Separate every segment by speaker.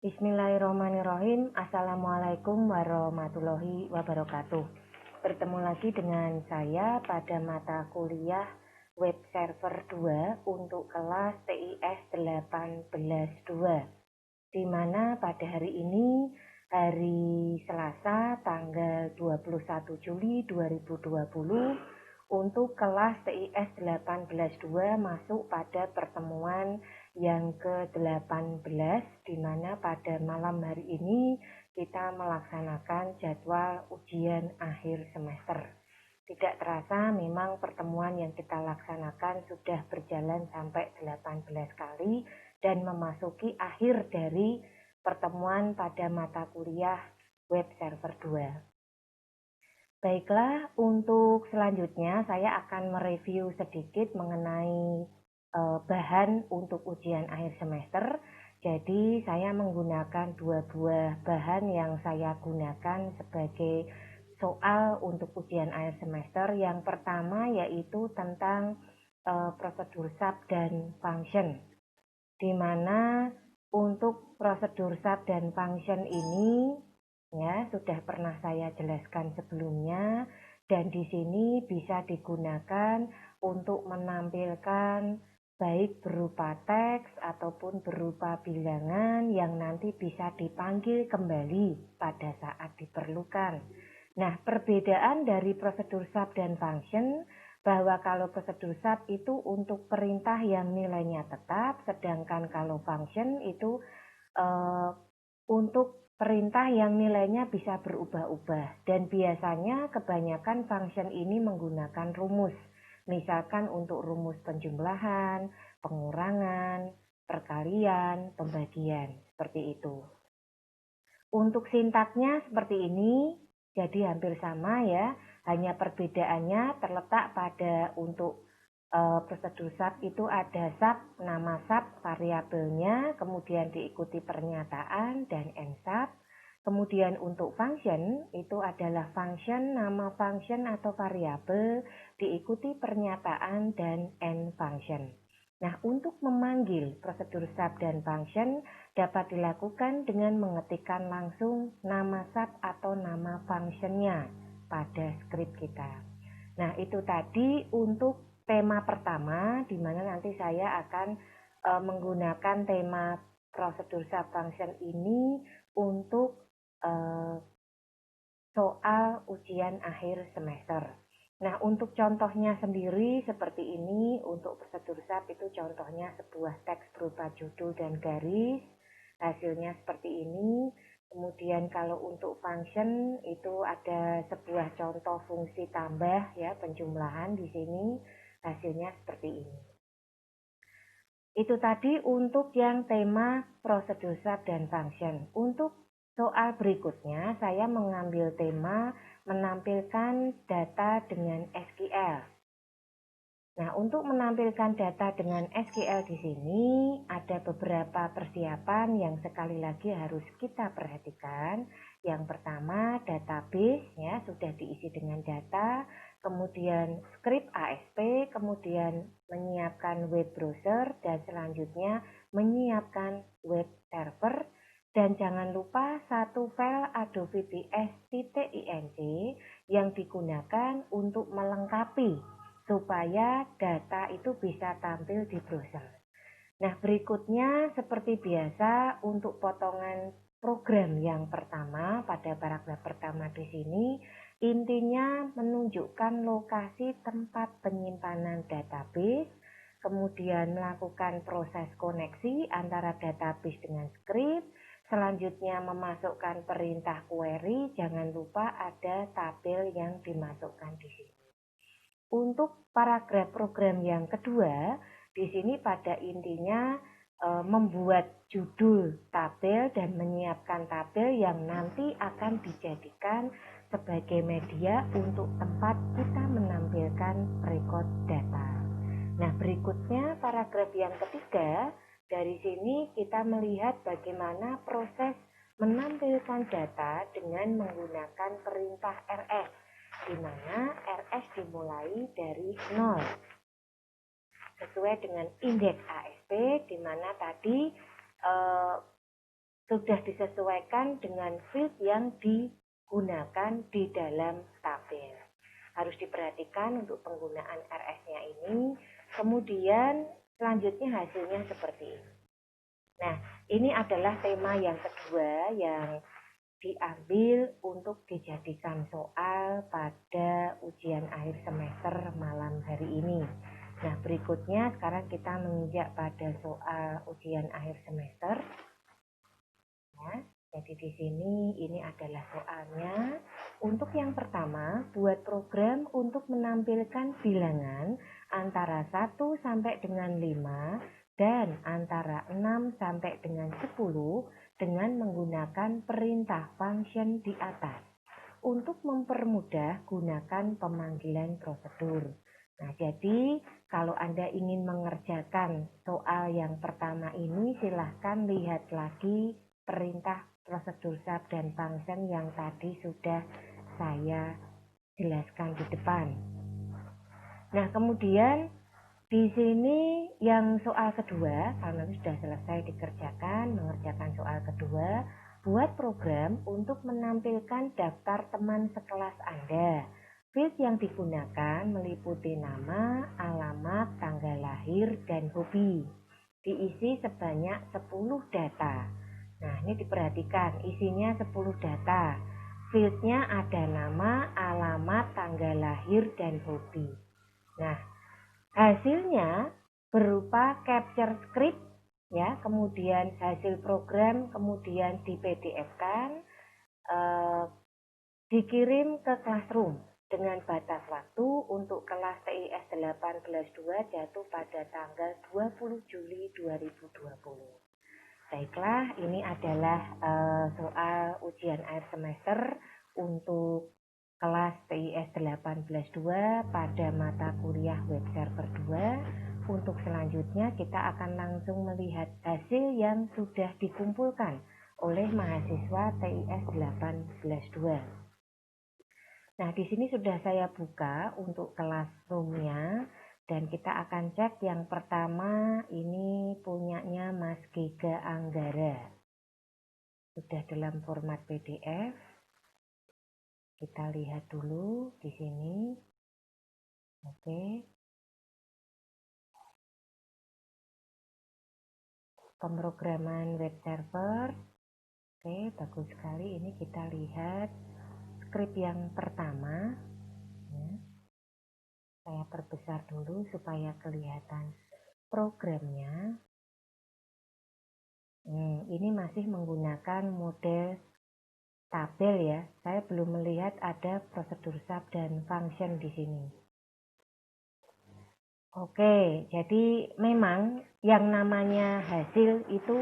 Speaker 1: Bismillahirrahmanirrahim. Assalamualaikum warahmatullahi wabarakatuh. Bertemu lagi dengan saya pada mata kuliah Web Server 2 untuk kelas TIS 18-2, di mana pada hari ini, hari Selasa, tanggal 21 Juli 2020, untuk kelas TIS 18-2 masuk pada pertemuan yang ke-18, di mana pada malam hari ini kita melaksanakan jadwal ujian akhir semester. Tidak terasa memang pertemuan yang kita laksanakan sudah berjalan sampai 18 kali dan memasuki akhir dari pertemuan pada mata kuliah Web Server 2. Baiklah, untuk selanjutnya saya akan mereview sedikit mengenai bahan untuk ujian akhir semester. Jadi saya menggunakan dua buah bahan yang saya gunakan sebagai soal untuk ujian akhir semester. Yang pertama yaitu tentang prosedur sub dan function, di mana untuk prosedur sub dan function ini ya sudah pernah saya jelaskan sebelumnya, dan di sini bisa digunakan untuk menampilkan baik berupa teks ataupun berupa bilangan yang nanti bisa dipanggil kembali pada saat diperlukan. Nah, perbedaan dari prosedur sub dan function bahwa kalau prosedur sub itu untuk perintah yang nilainya tetap, sedangkan kalau function itu untuk perintah yang nilainya bisa berubah-ubah, dan biasanya kebanyakan function ini menggunakan rumus. Misalkan untuk rumus penjumlahan, pengurangan, perkalian, pembagian, seperti itu. Untuk sintaknya seperti ini, jadi hampir sama ya, hanya perbedaannya terletak pada untuk prosedur sub itu ada sub, nama sub, variabelnya, kemudian diikuti pernyataan dan end sub. Kemudian untuk function itu adalah function, nama function atau variabel, diikuti pernyataan dan end function. Nah, untuk memanggil prosedur sub dan function dapat dilakukan dengan mengetikkan langsung nama sub atau nama functionnya pada script kita. Nah, itu tadi untuk tema pertama, di mana nanti saya akan menggunakan tema prosedur sub function ini untuk soal ujian akhir semester. Nah, untuk contohnya sendiri seperti ini. Untuk prosedur sub itu contohnya sebuah teks berupa judul dan garis, hasilnya seperti ini. Kemudian kalau untuk function itu ada sebuah contoh fungsi tambah ya, penjumlahan di sini, hasilnya seperti ini. Itu tadi untuk yang tema prosedur sub dan function. Untuk soal berikutnya saya mengambil tema menampilkan data dengan SQL. Nah, untuk menampilkan data dengan SQL di sini ada beberapa persiapan yang sekali lagi harus kita perhatikan. Yang pertama, database ya sudah diisi dengan data, kemudian script ASP, kemudian menyiapkan web browser, dan selanjutnya menyiapkan web server. Dan jangan lupa satu file Adobe PS.inc yang digunakan untuk melengkapi supaya data itu bisa tampil di browser. Nah, berikutnya seperti biasa untuk potongan program yang pertama pada paragraf pertama di sini, intinya menunjukkan lokasi tempat penyimpanan database, kemudian melakukan proses koneksi antara database dengan script, selanjutnya memasukkan perintah query, jangan lupa ada tabel yang dimasukkan di sini. Untuk paragraf program yang kedua, di sini pada intinya membuat judul tabel dan menyiapkan tabel yang nanti akan dijadikan sebagai media untuk tempat kita menampilkan rekod data. Nah, berikutnya paragraf yang ketiga, dari sini kita melihat bagaimana proses menampilkan data dengan menggunakan perintah rs, di mana rs dimulai dari 0 sesuai dengan indeks ASP, di mana tadi sudah disesuaikan dengan field yang digunakan di dalam tabel. Harus diperhatikan untuk penggunaan RS-nya ini. Kemudian selanjutnya hasilnya seperti ini. Nah, ini adalah tema yang kedua yang diambil untuk dijadikan soal pada ujian akhir semester malam hari ini. Nah, berikutnya sekarang kita menginjak pada soal ujian akhir semester. Ya, jadi di sini ini adalah soalnya. Untuk yang pertama, buat program untuk menampilkan bilangan antara 1 sampai dengan 5 dan antara 6 sampai dengan 10 dengan menggunakan perintah function di atas. Untuk mempermudah, gunakan pemanggilan prosedur. Nah, jadi kalau Anda ingin mengerjakan soal yang pertama ini, silahkan lihat lagi perintah prosedur sub dan function yang tadi sudah saya jelaskan di depan. Nah, kemudian di sini yang soal kedua, karena sudah selesai dikerjakan, mengerjakan soal kedua, buat program untuk menampilkan daftar teman sekelas Anda. Field yang digunakan meliputi nama, alamat, tanggal lahir, dan hobi. Diisi sebanyak 10 data. Nah, ini diperhatikan, isinya 10 data. Fieldnya ada nama, alamat, tanggal lahir, dan hobi. Nah, hasilnya berupa capture script, ya, kemudian hasil program, kemudian di PDF-kan, dikirim ke classroom dengan batas waktu untuk kelas TIS 18-2 jatuh pada tanggal 20 Juli 2020. Baiklah, ini adalah soal ujian akhir semester untuk kelas TIS 18-2 pada mata kuliah web server 2. Untuk selanjutnya kita akan langsung melihat hasil yang sudah dikumpulkan oleh mahasiswa TIS 18-2. Nah, di sini sudah saya buka untuk classroom-nya. Dan kita akan cek yang pertama ini punyanya Mas Giga Anggara. Sudah dalam format PDF. Kita lihat dulu di sini. Oke. Pemrograman web server. Oke, bagus sekali. Ini kita lihat script yang pertama. Ya. Saya perbesar dulu supaya kelihatan programnya. Ini masih menggunakan model tabel ya. Saya belum melihat ada prosedur sub dan function di sini. Oke, jadi memang yang namanya hasil itu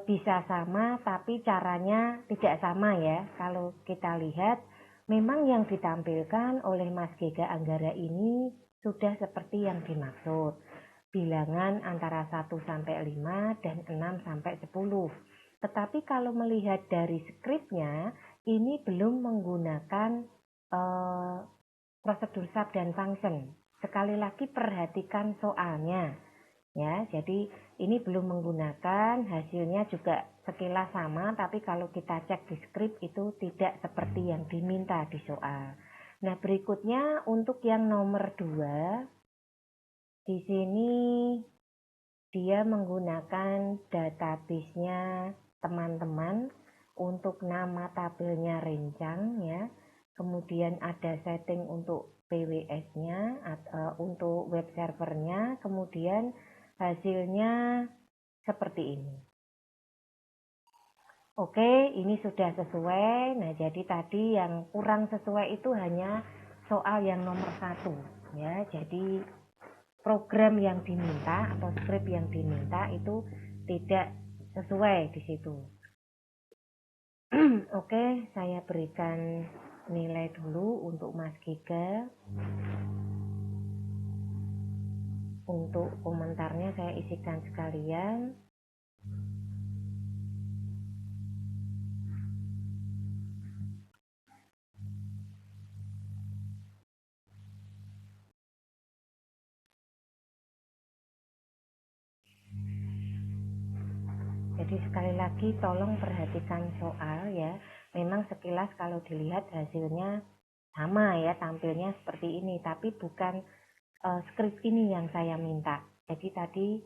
Speaker 1: bisa sama, tapi caranya tidak sama ya. Kalau kita lihat, memang yang ditampilkan oleh Mas Giga Anggara ini sudah seperti yang dimaksud. Bilangan antara 1 sampai 5 dan 6 sampai 10. Tetapi kalau melihat dari skripnya, ini belum menggunakan prosedur sub dan function. Sekali lagi perhatikan soalnya. Ya, jadi ini belum menggunakan, hasilnya juga sekilas sama, tapi kalau kita cek di skrip itu tidak seperti yang diminta di soal. Nah, berikutnya untuk yang nomor 2, di sini dia menggunakan database-nya teman-teman untuk nama tabelnya rencang ya. Kemudian ada setting untuk PWS-nya, untuk web servernya, kemudian hasilnya seperti ini. Oke, ini sudah sesuai. Nah, jadi tadi yang kurang sesuai itu hanya soal yang nomor 1 ya. Jadi program yang diminta atau script yang diminta itu tidak sesuai di situ. Oke, saya berikan nilai dulu untuk Mas Giga. Untuk komentarnya saya isikan sekalian. Jadi sekali lagi tolong perhatikan soal ya. Memang sekilas kalau dilihat hasilnya sama ya, tampilnya seperti ini, tapi bukan skrip ini yang saya minta. Jadi tadi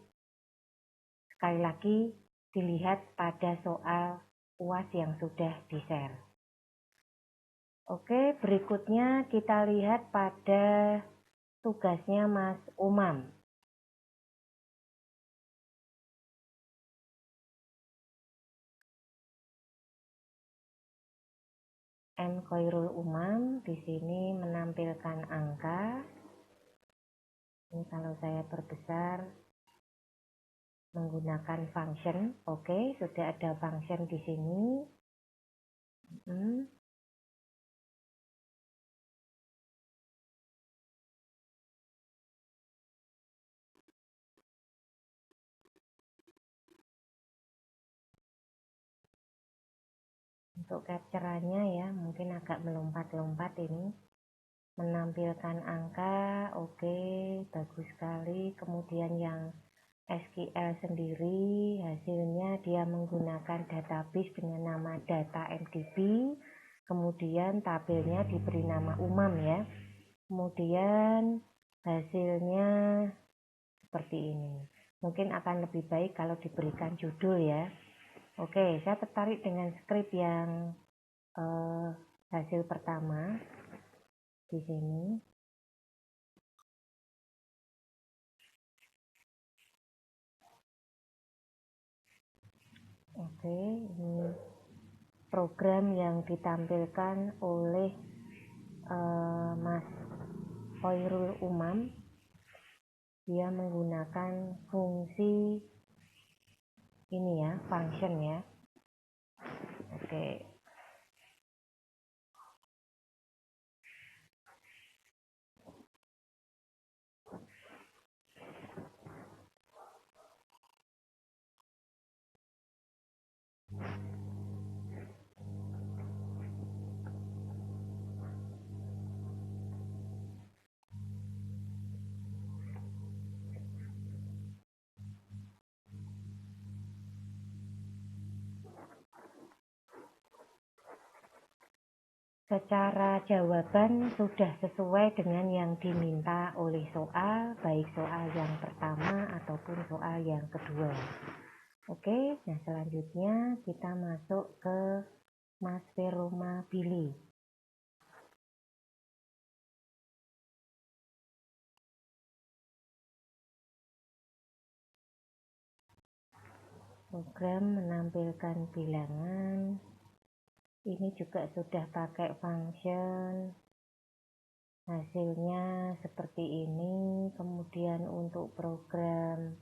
Speaker 1: sekali lagi dilihat pada soal UAS yang sudah di-share. Oke, berikutnya kita lihat pada tugasnya Mas Umam. M. Khairul Umam di sini menampilkan angka. Ini kalau saya perbesar menggunakan function. Oke, sudah ada function di sini. Untuk capture-nya ya, mungkin agak melompat-lompat ini. Menampilkan angka, oke, bagus sekali. Kemudian yang SQL sendiri, hasilnya dia menggunakan database dengan nama DataMDB. Kemudian tabelnya diberi nama Umam ya. Kemudian hasilnya seperti ini. Mungkin akan lebih baik kalau diberikan judul ya. Oke, saya tertarik dengan skrip yang hasil pertama di sini. Oke, ini program yang ditampilkan oleh Mas Khairul Umam. Dia menggunakan fungsi ini ya, function ya. Oke. Secara jawaban sudah sesuai dengan yang diminta oleh soal, baik soal yang pertama ataupun soal yang kedua. Oke, nah selanjutnya kita masuk ke Mas Veroma Billy. Program menampilkan bilangan. Ini juga sudah pakai function. Hasilnya seperti ini. Kemudian untuk program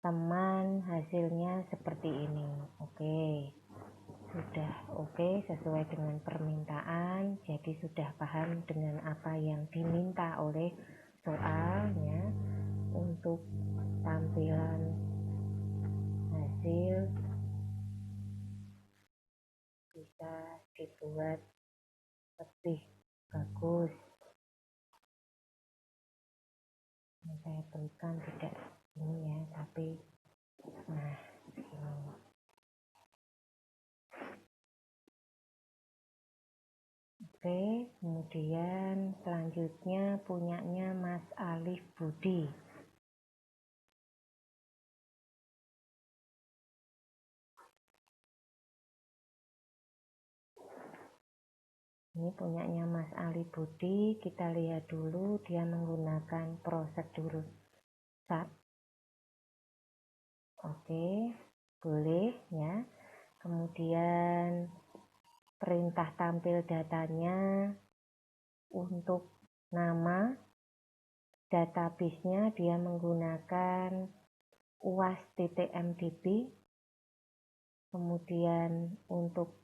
Speaker 1: teman hasilnya seperti ini. Oke. Sudah oke, sesuai dengan permintaan. Jadi sudah paham dengan apa yang diminta oleh soalnya. Untuk tampilan hasil bisa dibuat lebih bagus. Yang saya berikan tidak ini ya, tapi nah ini. Oke, kemudian selanjutnya punyanya Mas Alif Budi. Ini punyanya Mas Ali Budi. Kita lihat dulu dia menggunakan prosedur SAP. Oke, boleh ya. Kemudian perintah tampil datanya untuk nama database-nya dia menggunakan uas.mdb. Kemudian untuk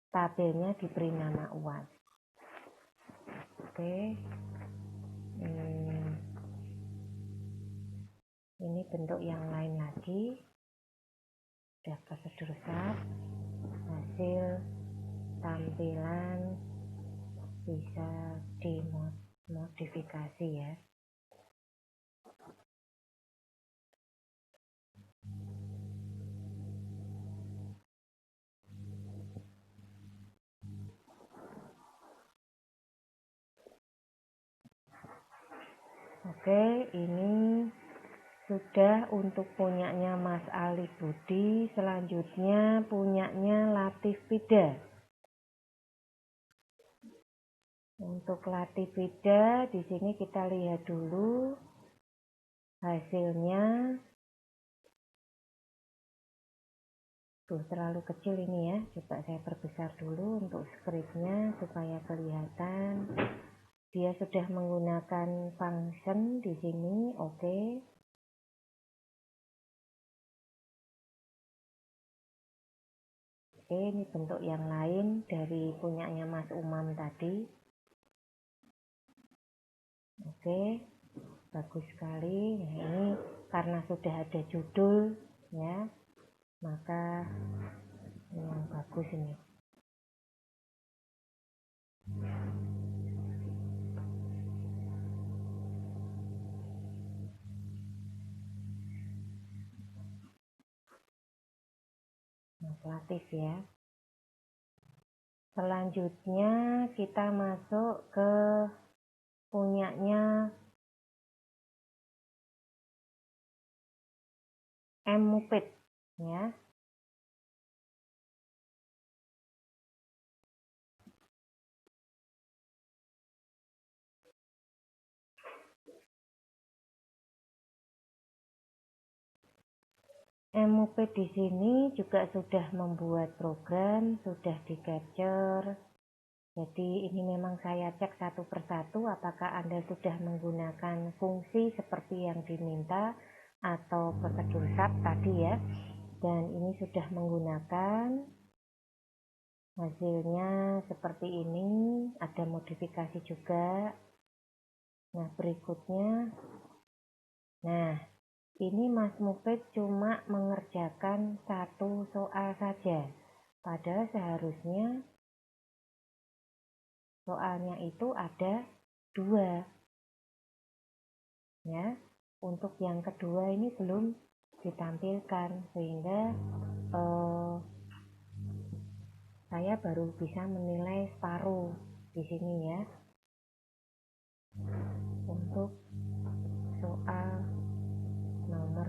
Speaker 1: tabelnya diberi nama UAS. Oke. Ini bentuk yang lain lagi. Sudah prosedur SAP. Hasil tampilan bisa dimodifikasi ya. Oke, ini sudah untuk punyanya Mas Ali Budi. Selanjutnya punyanya Latif Pida. Untuk Latif Pida di sini kita lihat dulu hasilnya. Tuh, terlalu kecil ini ya. Coba saya perbesar dulu untuk scriptnya supaya kelihatan. Dia sudah menggunakan function di sini. Oke. Oke, ini bentuk yang lain dari punyanya Mas Umam tadi. Oke, bagus sekali. Nah, ini karena sudah ada judul ya, maka ini yang bagus ini. Mas Latif ya. Selanjutnya kita masuk ke punyanya M Mupit ya. M Mupit di sini juga sudah membuat program, sudah di capture. Jadi ini memang saya cek satu persatu apakah Anda sudah menggunakan fungsi seperti yang diminta atau prosedur SAP tadi ya. Dan ini sudah menggunakan, hasilnya seperti ini, ada modifikasi juga. Nah, berikutnya, nah ini Mas Mupit cuma mengerjakan satu soal saja. Padahal seharusnya soalnya itu ada 2. Ya, untuk yang kedua ini belum ditampilkan sehingga saya baru bisa menilai separuh di sini ya. Untuk soal nomor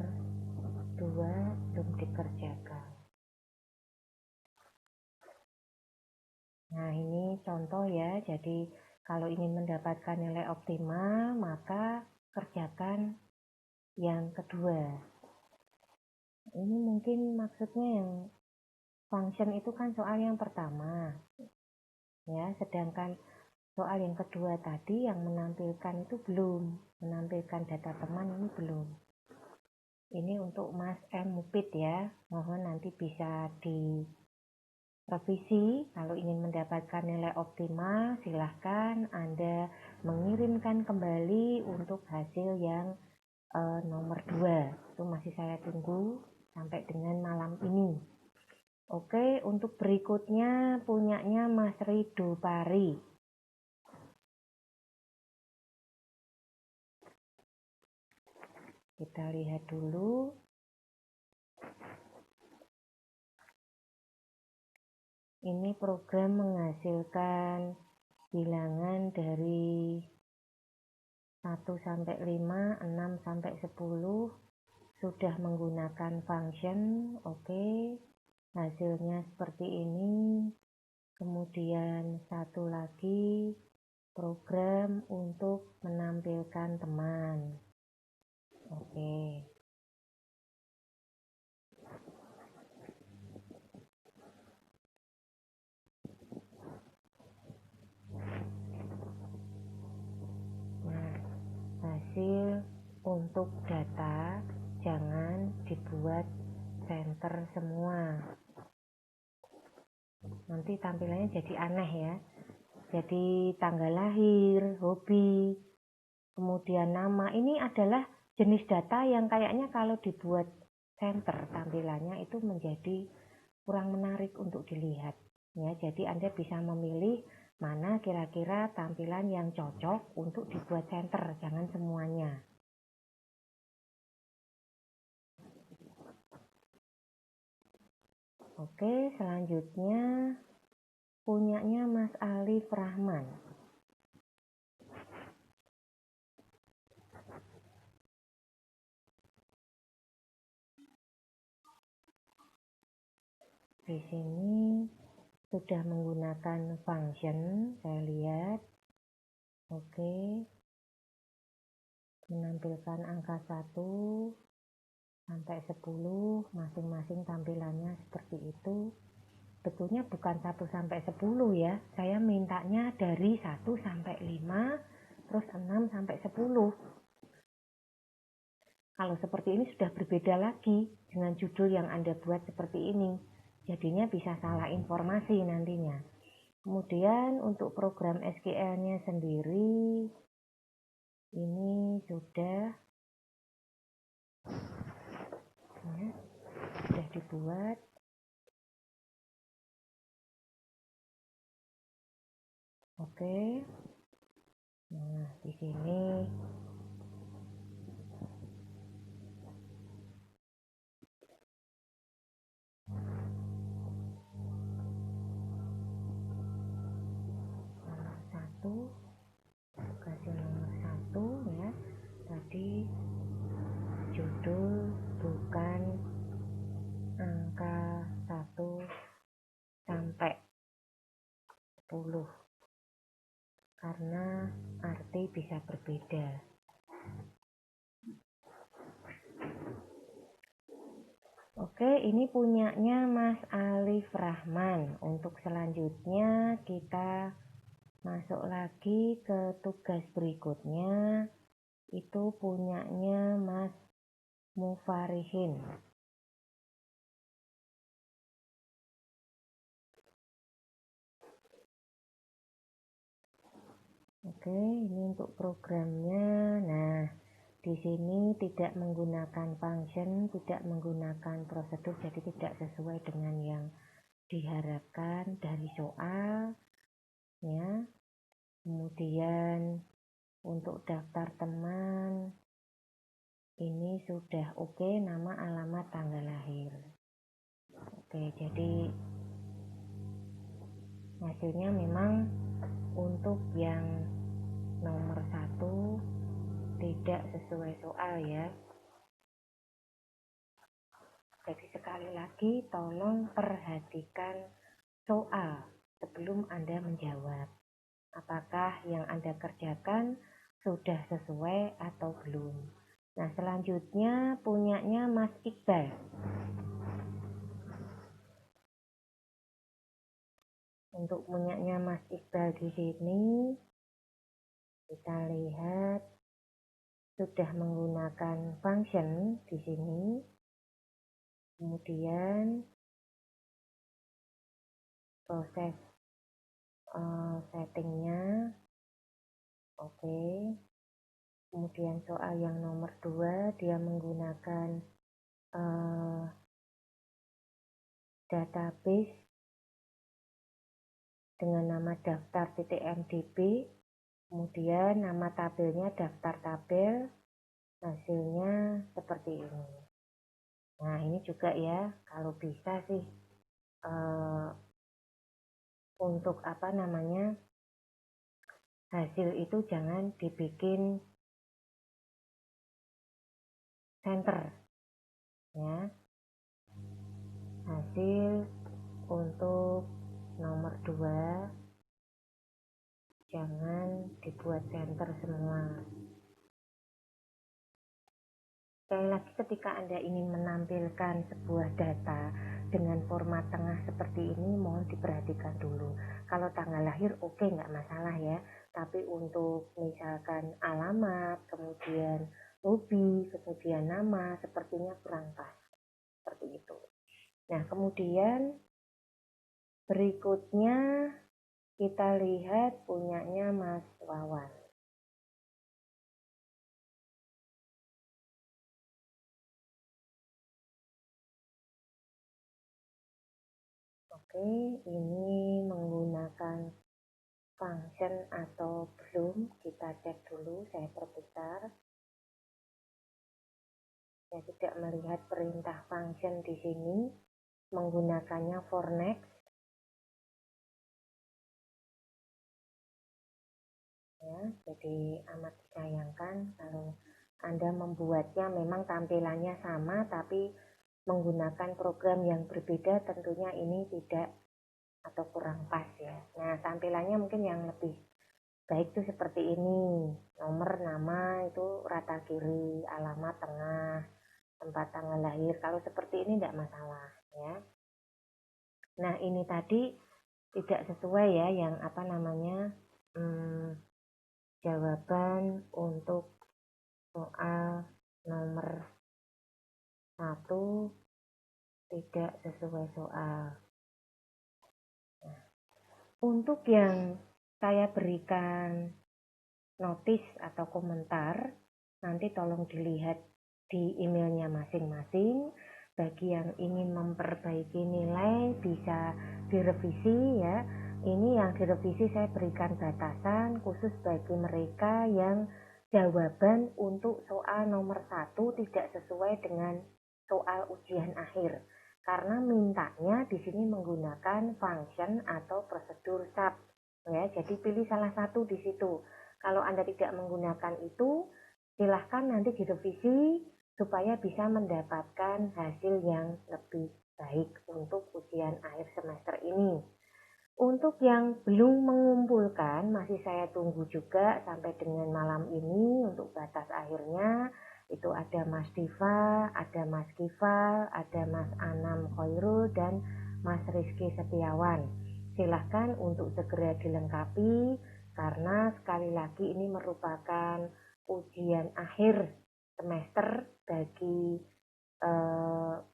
Speaker 1: 2 belum dikerjakan. Nah, ini contoh ya. Jadi kalau ingin mendapatkan nilai optimal, maka kerjakan yang kedua. Ini mungkin maksudnya yang function itu kan soal yang pertama ya, sedangkan soal yang kedua tadi yang menampilkan itu belum, menampilkan data teman ini belum. Ini untuk Mas M Mupit ya, mohon nanti bisa direvisi. Kalau ingin mendapatkan nilai optimal, silahkan Anda mengirimkan kembali untuk hasil yang nomor 2. Itu masih saya tunggu sampai dengan malam ini. Oke, untuk berikutnya punyanya Mas Ridho Pari. Kita lihat dulu. Ini program menghasilkan bilangan dari 1 sampai 5, 6 sampai 10. Sudah menggunakan function. Oke. Hasilnya seperti ini. Kemudian satu lagi program untuk menampilkan teman. Oke. Nah, hasil untuk data jangan dibuat center semua. Nanti tampilannya jadi aneh ya. Jadi tanggal lahir, hobi, kemudian nama. Ini adalah jenis data yang kayaknya kalau dibuat center tampilannya itu menjadi kurang menarik untuk dilihat. Ya, jadi Anda bisa memilih mana kira-kira tampilan yang cocok untuk dibuat center, jangan semuanya. Oke, selanjutnya punyanya Mas Alif Rahman. di sini sudah menggunakan function, saya lihat. Oke. Menampilkan angka 1 sampai 10, masing-masing tampilannya seperti itu. Betulnya bukan 1 sampai 10 ya. Saya mintanya dari 1 sampai 5, terus 6 sampai 10. Kalau seperti ini sudah berbeda lagi dengan judul yang Anda buat seperti ini. Jadinya bisa salah informasi nantinya. Kemudian untuk program SQL-nya sendiri, ini sudah dibuat. Oke. Nah, di sini nomor 1, kasih nomor 1 ya. Tadi judul bukan angka 1 sampai 10 karena arti bisa berbeda. Oke, ini punyanya Mas Alif Rahman. Untuk selanjutnya kita masuk lagi ke tugas berikutnya. Itu punyanya Mas Mufarihin. Oke, ini untuk programnya. Nah, di sini tidak menggunakan function, tidak menggunakan prosedur, jadi tidak sesuai dengan yang diharapkan dari soal, ya. Kemudian untuk daftar teman, ini sudah oke, nama, alamat, tanggal lahir. Oke, jadi hasilnya memang untuk yang nomor 1 tidak sesuai soal ya. Jadi sekali lagi tolong perhatikan soal sebelum Anda menjawab. Apakah yang Anda kerjakan sudah sesuai atau belum. Nah, selanjutnya punyanya Mas Iqbal. Untuk punyanya Mas Iqbal di sini kita lihat sudah menggunakan function di sini. Kemudian proses settingnya oke. Kemudian soal yang nomor 2 dia menggunakan database dengan nama daftar.mdb. Kemudian nama tabelnya daftar tabel, hasilnya seperti ini. Nah, ini juga ya, kalau bisa sih untuk hasil itu jangan dibikin center ya. Hasil untuk nomor 2 jangan dibuat center semua. Sekali lagi, ketika Anda ingin menampilkan sebuah data dengan format tengah seperti ini, mohon diperhatikan dulu. Kalau tanggal lahir oke, nggak masalah ya. Tapi untuk misalkan alamat, kemudian hobi, kemudian nama, sepertinya kurang pas. Seperti itu. Nah, kemudian berikutnya kita lihat punyanya Mas Wawan. Oke, ini menggunakan function atau belum, kita cek dulu, saya perbentar. Saya tidak melihat perintah function di sini, menggunakannya for next. Ya, jadi amat disayangkan kalau Anda membuatnya memang tampilannya sama, tapi menggunakan program yang berbeda, tentunya ini tidak atau kurang pas ya. Nah, tampilannya mungkin yang lebih baik itu seperti ini. Nomor nama itu rata kiri, alamat tengah, tempat tanggal lahir. Kalau seperti ini tidak masalah ya. Nah, ini tadi tidak sesuai ya yang jawaban untuk soal nomor 1 tidak sesuai soal. Nah, untuk yang saya berikan notis atau komentar, nanti tolong dilihat di emailnya masing-masing. Bagi yang ingin memperbaiki nilai bisa direvisi ya. Ini yang direvisi saya berikan batasan khusus bagi mereka yang jawaban untuk soal nomor 1 tidak sesuai dengan soal ujian akhir. Karena mintanya di sini menggunakan function atau prosedur sub ya. Jadi pilih salah satu di situ. Kalau Anda tidak menggunakan itu, silahkan nanti direvisi supaya bisa mendapatkan hasil yang lebih baik untuk ujian akhir semester ini. Untuk yang belum mengumpulkan, masih saya tunggu juga sampai dengan malam ini untuk batas akhirnya. Itu ada Mas Diva, ada Mas Kifal, ada Mas Anam Khairul, dan Mas Rizky Setiawan. Silahkan untuk segera dilengkapi, karena sekali lagi ini merupakan ujian akhir semester bagi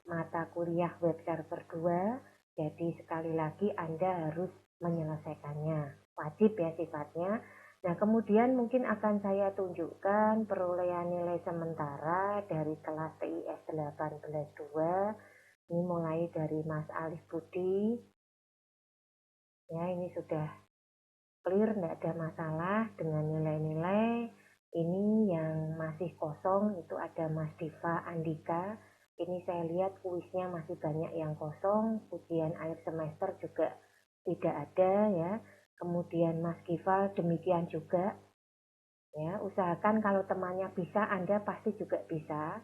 Speaker 1: mata kuliah web server 2. Jadi sekali lagi Anda harus menyelesaikannya. Wajib ya sifatnya. Nah, kemudian mungkin akan saya tunjukkan perolehan nilai sementara dari kelas TIS 18-2. Ini mulai dari Mas Alif Budi. Ya, ini sudah clear, tidak ada masalah dengan nilai-nilai. Ini yang masih kosong itu ada Mas Diva Andika. Ini saya lihat kuisnya masih banyak yang kosong. Ujian akhir semester juga tidak ada ya. Kemudian Mas Kifal demikian juga. Ya, usahakan kalau temannya bisa, Anda pasti juga bisa.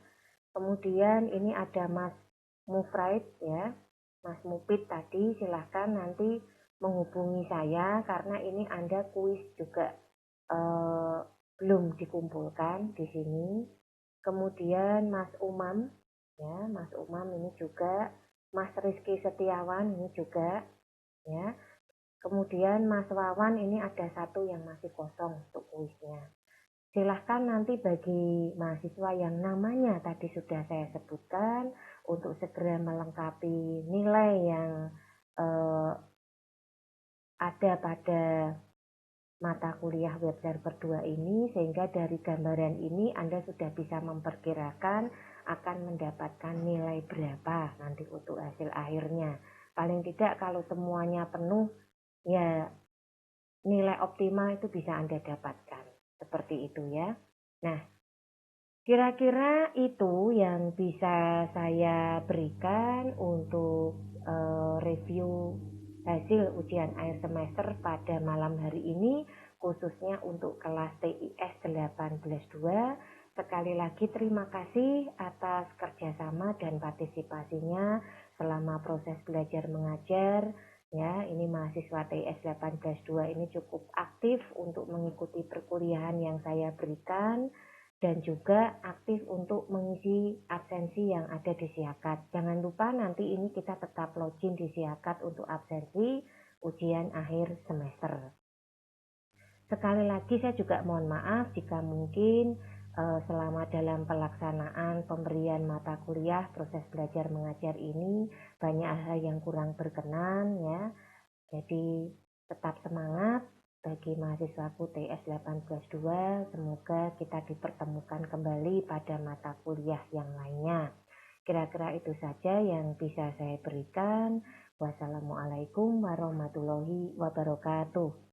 Speaker 1: Kemudian ini ada Mas Mufraid ya. Mas Mupit tadi silahkan nanti menghubungi saya karena ini Anda kuis juga belum dikumpulkan di sini. Kemudian Mas Umam ya, Mas Umam ini juga, Mas Rizky Setiawan ini juga ya. Kemudian Mas Wawan ini ada satu yang masih kosong untuk kuisnya. Silahkan nanti bagi mahasiswa yang namanya tadi sudah saya sebutkan untuk segera melengkapi nilai yang ada pada mata kuliah web server 2 ini, sehingga dari gambaran ini Anda sudah bisa memperkirakan akan mendapatkan nilai berapa nanti untuk hasil akhirnya. Paling tidak kalau semuanya penuh ya nilai optimal itu bisa Anda dapatkan. Seperti itu ya. Nah, kira-kira itu yang bisa saya berikan untuk review hasil ujian akhir semester pada malam hari ini, khususnya untuk kelas TIS 18-2. Sekali lagi terima kasih atas kerjasama dan partisipasinya selama proses belajar mengajar. Ya, ini mahasiswa TIS 18-2 ini cukup aktif untuk mengikuti perkuliahan yang saya berikan, dan juga aktif untuk mengisi absensi yang ada di Siakat. Jangan lupa nanti ini kita tetap login di Siakat untuk absensi ujian akhir semester. Sekali lagi saya juga mohon maaf jika mungkin selama dalam pelaksanaan pemberian mata kuliah proses belajar mengajar ini banyak hal yang kurang berkenan ya. Jadi tetap semangat. Bagi mahasiswaku TIS 18-2, semoga kita dipertemukan kembali pada mata kuliah yang lainnya. Kira-kira itu saja yang bisa saya berikan. Wassalamualaikum warahmatullahi wabarakatuh.